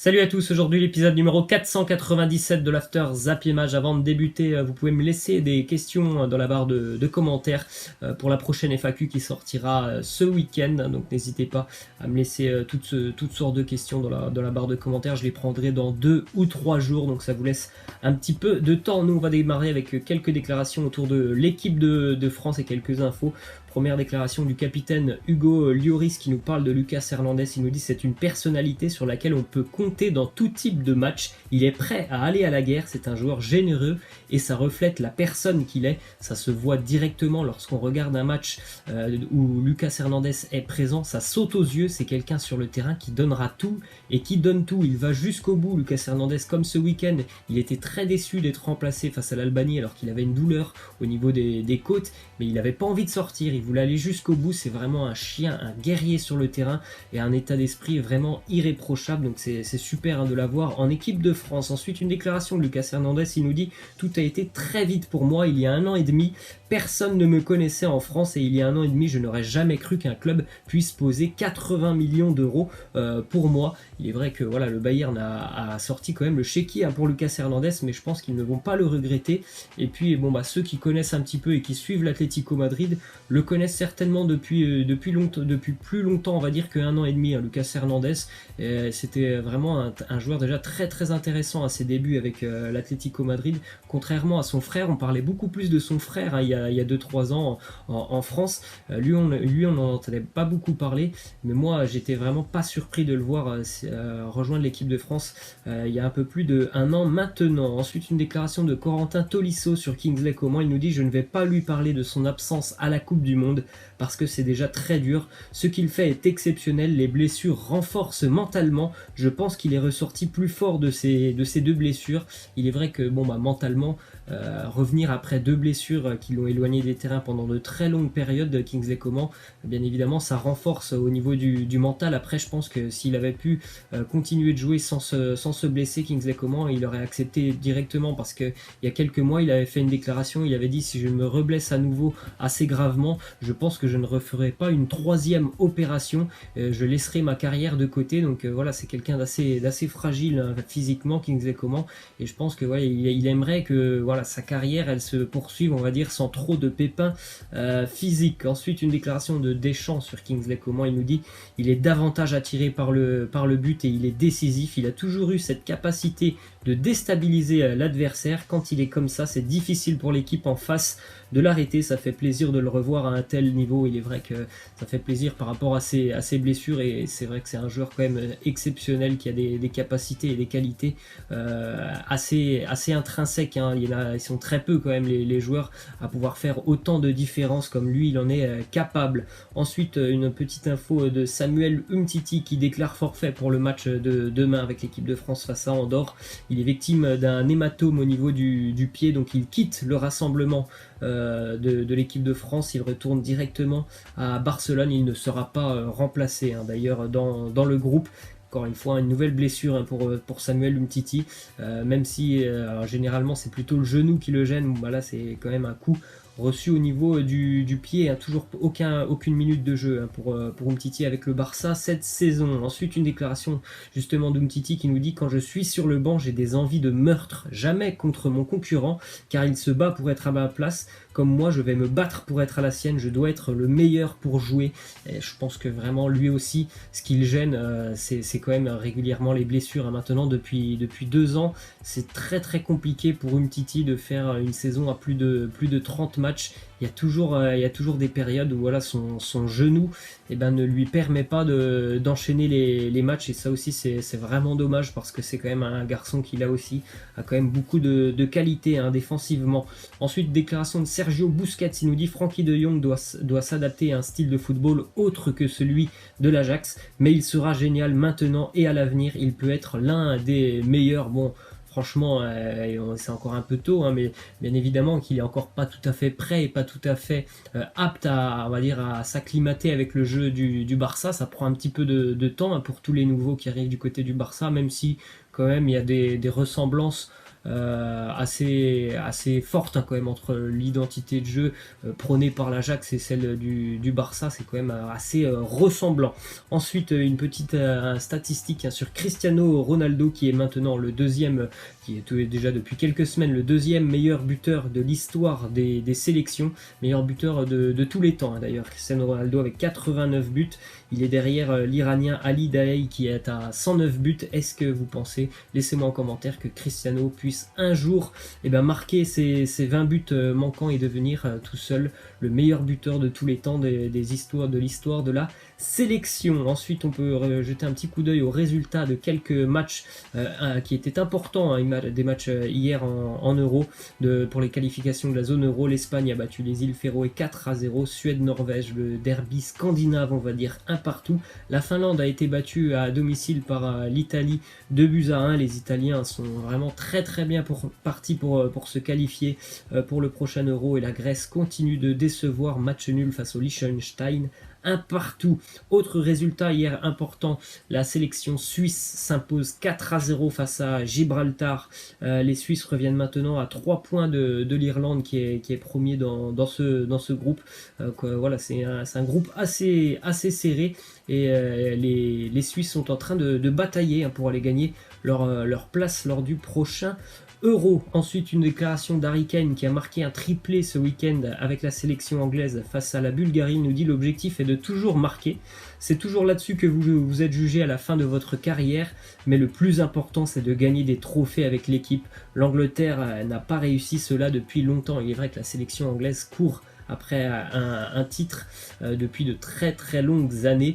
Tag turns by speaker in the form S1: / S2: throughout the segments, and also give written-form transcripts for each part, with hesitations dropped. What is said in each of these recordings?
S1: Salut à tous, aujourd'hui l'épisode numéro 497 de l'After Zappy Mage. Avant de débuter, vous pouvez me laisser des questions dans la barre de commentaires pour la prochaine FAQ qui sortira ce week-end. Donc n'hésitez pas à me laisser toutes sortes de questions dans la barre de commentaires. Je les prendrai dans 2 ou 3 jours, donc ça vous laisse un petit peu de temps. Nous on va démarrer avec quelques déclarations autour de l'équipe de France et quelques infos. Première déclaration du capitaine Hugo Lloris qui nous parle de Lucas Hernandez. Il nous dit c'est une personnalité sur laquelle on peut compter dans tout type de match. Il est prêt à aller à la guerre, c'est un joueur généreux et ça reflète la personne qu'il est. Ça se voit directement lorsqu'on regarde un match où Lucas Hernandez est présent. Ça saute aux yeux, c'est quelqu'un sur le terrain qui donnera tout et qui donne tout. Il va jusqu'au bout, Lucas Hernandez, comme ce week-end. Il était très déçu d'être remplacé face à l'Albanie alors qu'il avait une douleur au niveau des côtes, mais il n'avait pas envie de sortir. Il voulait aller jusqu'au bout, c'est vraiment un chien, un guerrier sur le terrain et un état d'esprit vraiment irréprochable, donc c'est super de l'avoir en équipe de France. Ensuite, une déclaration de Lucas Hernandez, il nous dit « Tout a été très vite pour moi, il y a 1 an et demi, personne ne me connaissait en France et il y a 1 an et demi, je n'aurais jamais cru qu'un club puisse poser 80 millions d'euros pour moi. » Il est vrai que voilà, le Bayern a sorti quand même le chéquier pour Lucas Hernandez, mais je pense qu'ils ne vont pas le regretter. Et puis bon, ceux qui connaissent un petit peu et qui suivent l'Atlético Madrid le connaissent certainement depuis plus longtemps, on va dire, que 1 an et demi. Lucas Hernandez, c'était vraiment un joueur déjà très très intéressant à ses débuts avec l'Atlético Madrid. Contrairement à son frère, on parlait beaucoup plus de son frère il y a 2-3 ans en France. Lui, on n'en entendait pas beaucoup parler, mais moi, j'étais vraiment pas surpris de le voir rejoindre l'équipe de France il y a un peu plus d'1 an maintenant. Ensuite, une déclaration de Corentin Tolisso sur Kingsley Coman. Il nous dit « Je ne vais pas lui parler de son absence à la Coupe du Monde parce que c'est déjà très dur. Ce qu'il fait est exceptionnel. Les blessures renforcent mentalement. Je pense qu'il est ressorti plus fort de ces 2 blessures. Il est vrai que mentalement, revenir après 2 blessures qui l'ont éloigné des terrains pendant de très longues périodes, Kingsley Coman, bien évidemment, ça renforce au niveau du mental. Après, je pense que s'il avait pu continuer de jouer sans se blesser, Kingsley Coman, il aurait accepté directement parce que il y a quelques mois, il avait fait une déclaration. Il avait dit « Si je me reblesse à nouveau assez gravement, je pense que je ne referai pas une 3e opération. Je laisserai ma carrière de côté. » Donc voilà, c'est quelqu'un d'assez fragile physiquement, Kingsley Coman, et je pense que voilà, il aimerait que voilà, sa carrière elle se poursuive, on va dire, sans trop de pépins physiques. Ensuite, une déclaration de Deschamps sur Kingsley Coman. Il nous dit « Il est davantage attiré par le but et il est décisif. Il a toujours eu cette capacité de déstabiliser l'adversaire. Quand il est comme ça, c'est difficile pour l'équipe en face de l'arrêter. Ça fait plaisir de le revoir à un tel niveau. » Il est vrai que ça fait plaisir par rapport à ses blessures et c'est vrai que c'est un joueur quand même exceptionnel qui a des capacités et des qualités assez intrinsèques. Ils sont très peu quand même les joueurs à pouvoir faire autant de différences comme lui, il en est capable. Ensuite, une petite info de Samuel Umtiti qui déclare forfait pour le match de demain avec l'équipe de France face à Andorre. Il est victime d'un hématome au niveau du pied, donc il quitte le rassemblement de l'équipe de France. Il retourne directement à Barcelone. Il ne sera pas remplacé d'ailleurs dans le groupe. Encore une fois, une nouvelle blessure pour Samuel Umtiti, même si généralement c'est plutôt le genou qui le gêne. Là, c'est quand même un coup reçu au niveau du pied, toujours aucune minute de jeu pour Umtiti avec le Barça cette saison. Ensuite, une déclaration justement d'Umtiti qui nous dit « Quand je suis sur le banc, j'ai des envies de meurtre, jamais contre mon concurrent, car il se bat pour être à ma place. Comme moi, je vais me battre pour être à la sienne, je dois être le meilleur pour jouer. » Et je pense que vraiment, lui aussi, ce qui le gêne, c'est quand même régulièrement les blessures. Maintenant, depuis 2 ans, c'est très très compliqué pour Umtiti de faire une saison à plus de 30 matchs. Il y a toujours des périodes où voilà, son genou ne lui permet pas d'enchaîner les matchs, et ça aussi c'est vraiment dommage parce que c'est quand même un garçon qui là aussi a quand même beaucoup de qualité défensivement. Ensuite, déclaration de Sergio Busquets. Il nous dit « Frenkie de Jong doit s'adapter à un style de football autre que celui de l'Ajax, mais il sera génial maintenant et à l'avenir. Il peut être l'un des meilleurs. » Bon, franchement, c'est encore un peu tôt, mais bien évidemment qu'il est encore pas tout à fait prêt et pas tout à fait apte on va dire, à s'acclimater avec le jeu du Barça. Ça prend un petit peu de temps pour tous les nouveaux qui arrivent du côté du Barça, même si quand même il y a des ressemblances assez forte hein, quand même entre l'identité de jeu prônée par l'Ajax et celle du Barça, c'est quand même assez ressemblant. Ensuite, une petite statistique hein, sur Cristiano Ronaldo qui est maintenant le deuxième, qui est déjà depuis quelques semaines le deuxième meilleur buteur de l'histoire des sélections, meilleur buteur de tous les temps hein, d'ailleurs. Cristiano Ronaldo avec 89 buts, il est derrière l'Iranien Ali Daei qui est à 109 buts. Est-ce que vous pensez, laissez-moi en commentaire, que Cristiano puisse un jour marquer ses 20 buts manquants et devenir tout seul le meilleur buteur de tous les temps de l'histoire de la sélection. Ensuite, on peut jeter un petit coup d'œil aux résultats de quelques matchs qui étaient importants, hein, des matchs hier en Euro pour les qualifications de la zone Euro. L'Espagne a battu les îles Féroé 4-0, Suède-Norvège, le derby scandinave, on va dire, un partout. La Finlande a été battue à domicile par l'Italie 2-1. Les Italiens sont vraiment très très bien partis pour se qualifier pour le prochain Euro, et la Grèce continue de décevoir, match nul face au Liechtenstein, un partout. Autre résultat hier important, la sélection suisse s'impose 4-0 face à Gibraltar. Les Suisses reviennent maintenant à 3 points de l'Irlande qui est premier dans ce groupe. Voilà, c'est un groupe assez serré, et les Suisses sont en train de batailler hein, pour aller gagner leur place lors du prochain Euro. Ensuite, une déclaration d'Harry Kane qui a marqué un triplé ce week-end avec la sélection anglaise face à la Bulgarie. Il nous dit: l'objectif est de toujours marquer. C'est toujours là-dessus que vous êtes jugé à la fin de votre carrière, mais le plus important c'est de gagner des trophées avec l'équipe. L'Angleterre n'a pas réussi cela depuis longtemps. Il est vrai que la sélection anglaise court après un titre depuis de très très longues années.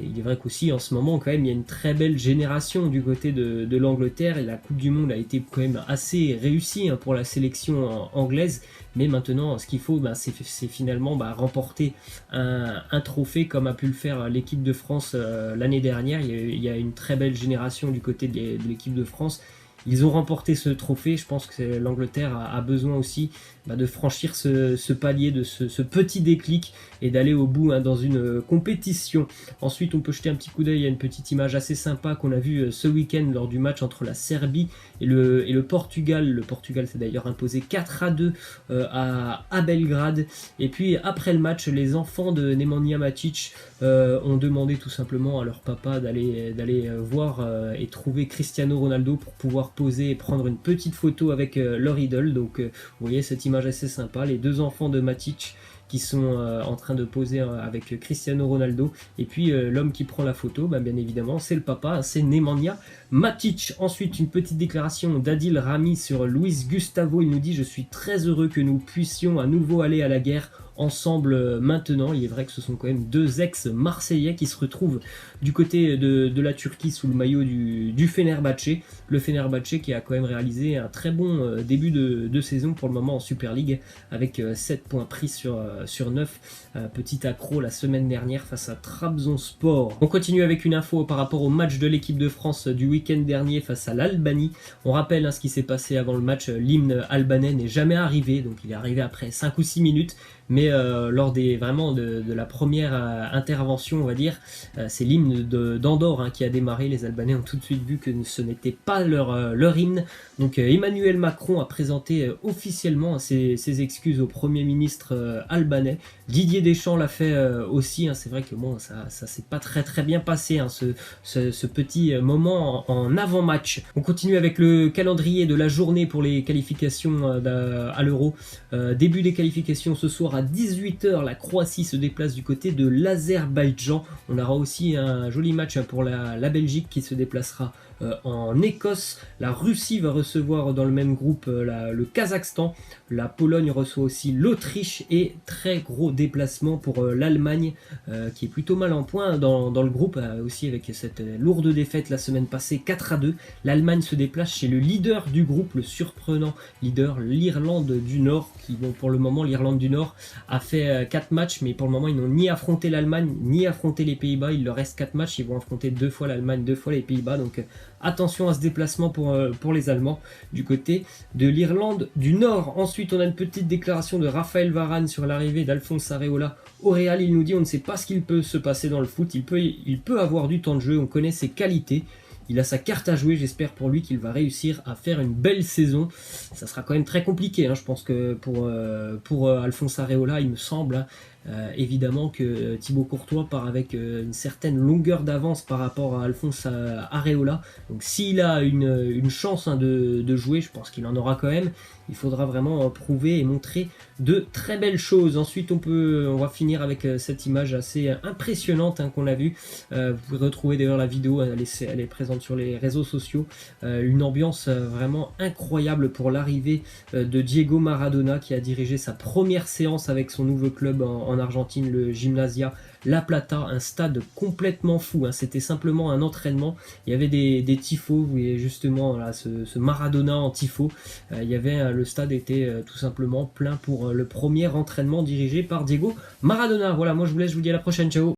S1: Il est vrai qu'aussi en ce moment quand même il y a une très belle génération du côté de l'Angleterre, et la Coupe du Monde a été quand même assez réussie hein, pour la sélection anglaise, mais maintenant ce qu'il faut c'est finalement remporter un trophée comme a pu le faire l'équipe de France l'année dernière. Il y a une très belle génération du côté de l'équipe de France. Ils ont remporté ce trophée. Je pense que l'Angleterre a besoin aussi de franchir ce palier, de ce petit déclic, et d'aller au bout hein, dans une compétition. Ensuite, on peut jeter un petit coup d'œil à une petite image assez sympa qu'on a vue ce week-end lors du match entre la Serbie et le Portugal. Le Portugal s'est d'ailleurs imposé 4-2 à Belgrade. Et puis après le match, les enfants de Nemanja Matic ont demandé tout simplement à leur papa d'aller voir et trouver Cristiano Ronaldo pour pouvoir poser et prendre une petite photo avec leur idole. Donc vous voyez cette image assez sympa, les deux enfants de Matic qui sont en train de poser avec Cristiano Ronaldo, et puis l'homme qui prend la photo, bien évidemment c'est le papa, c'est Nemanja Matic. Ensuite, une petite déclaration d'Adil Rami sur Luis Gustavo. Il nous dit: je suis très heureux que nous puissions à nouveau aller à la guerre ensemble maintenant. Il est vrai que ce sont quand même deux ex-marseillais qui se retrouvent du côté de la Turquie sous le maillot du Fenerbahçe. Le Fenerbahçe qui a quand même réalisé un très bon début de saison pour le moment en Super League, avec 7 points pris sur 9. Petit accro la semaine dernière face à Trabzonspor. On continue avec une info par rapport au match de l'équipe de France du week-end dernier face à l'Albanie. On rappelle hein, ce qui s'est passé avant le match. L'hymne albanais n'est jamais arrivé, donc il est arrivé après 5 ou 6 minutes. Mais lors de la première intervention, on va dire, c'est l'hymne d'Andorre hein, qui a démarré. Les Albanais ont tout de suite vu que ce n'était pas leur hymne. Donc Emmanuel Macron a présenté officiellement ses excuses au Premier ministre albanais. Didier Deschamps l'a fait aussi. Hein. C'est vrai que bon, ça s'est pas très très bien passé hein, ce petit moment en avant-match. On continue avec le calendrier de la journée pour les qualifications à l'Euro. Début des qualifications ce soir à 18h, la Croatie se déplace du côté de l'Azerbaïdjan. On aura aussi un joli match pour la Belgique qui se déplacera en Écosse. La Russie va recevoir dans le même groupe le Kazakhstan. La Pologne reçoit aussi l'Autriche, et très gros déplacement pour l'Allemagne qui est plutôt mal en point dans le groupe, aussi avec cette lourde défaite la semaine passée 4-2. L'Allemagne se déplace chez le leader du groupe, le surprenant leader, l'Irlande du Nord, qui bon, pour le moment l'Irlande du Nord a fait 4 matchs, mais pour le moment ils n'ont ni affronté l'Allemagne ni affronté les Pays-Bas. Il leur reste 4 matchs, ils vont affronter 2 fois l'Allemagne, 2 fois les Pays-Bas, donc attention à ce déplacement pour les Allemands du côté de l'Irlande du Nord. Ensuite, on a une petite déclaration de Raphaël Varane sur l'arrivée d'Alphonse Areola au Real. Il nous dit: on ne sait pas ce qu'il peut se passer dans le foot, il peut avoir du temps de jeu, on connaît ses qualités, il a sa carte à jouer, j'espère pour lui qu'il va réussir à faire une belle saison. Ça sera quand même très compliqué, hein, je pense que pour Alphonse Areola, il me semble, hein, évidemment que Thibaut Courtois part avec une certaine longueur d'avance par rapport à Alphonse Areola. Donc s'il a une chance, hein, de jouer, je pense qu'il en aura quand même. Il faudra vraiment prouver et montrer de très belles choses. Ensuite, on va finir avec cette image assez impressionnante, hein, qu'on a vue. Vous pouvez retrouver d'ailleurs la vidéo, elle est présente sur les réseaux sociaux. Une ambiance vraiment incroyable pour l'arrivée de Diego Maradona, qui a dirigé sa première séance avec son nouveau club en Argentine, le Gimnasia La Plata, un stade complètement fou, hein. C'était simplement un entraînement. Il y avait des tifos, vous voyez justement là, ce Maradona en tifo. Le stade était tout simplement plein pour le premier entraînement dirigé par Diego Maradona. Voilà, moi je vous laisse, je vous dis à la prochaine, ciao.